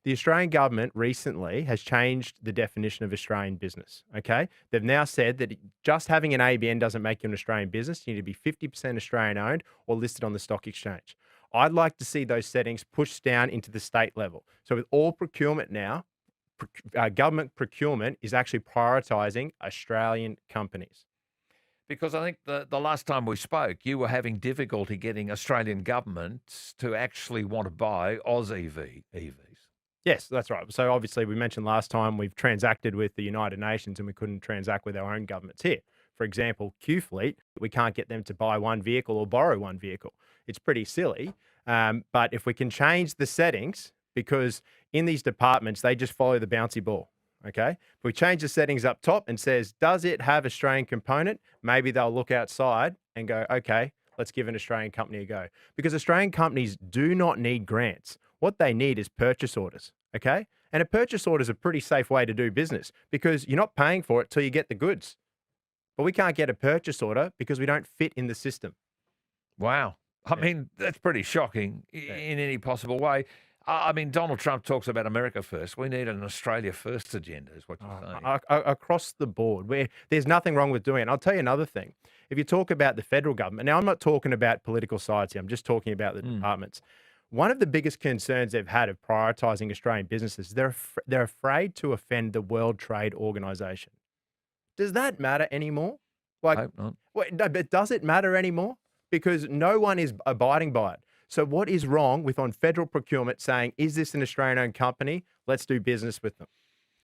the Australian government recently has changed the definition of Australian business. Okay. They've now said that just having an ABN doesn't make you an Australian business. You need to be 50% Australian owned or listed on the stock exchange. I'd like to see those settings pushed down into the state level. So with all procurement now, government procurement is actually prioritising Australian companies. Because I think the last time we spoke, you were having difficulty getting Australian governments to actually want to buy Aussie EVs. Yes, that's right. So obviously we mentioned last time we've transacted with the United Nations and we couldn't transact with our own governments here. For example, Q Fleet, we can't get them to buy one vehicle or borrow one vehicle. It's pretty silly. But if we can change the settings, because in these departments, they just follow the bouncy ball. Okay. If we change the settings up top and says, does it have Australian component? Maybe they'll look outside and go, okay, let's give an Australian company a go. Because Australian companies do not need grants. What they need is purchase orders. Okay. And a purchase order is a pretty safe way to do business because you're not paying for it till you get the goods. But we can't get a purchase order because we don't fit in the system. Wow. I mean, that's pretty shocking in any possible way. I mean, Donald Trump talks about America first. We need an Australia first agenda, is what you're saying. Across the board, where there's nothing wrong with doing it. I'll tell you another thing. If you talk about the federal government, now I'm not talking about political sides here. I'm just talking about the departments. One of the biggest concerns they've had of prioritising Australian businesses, they're afraid to offend the World Trade Organization. Does that matter anymore? I hope not. No, but does it matter anymore? Because no one is abiding by it. So what is wrong with on federal procurement saying, is this an Australian-owned company? Let's do business with them.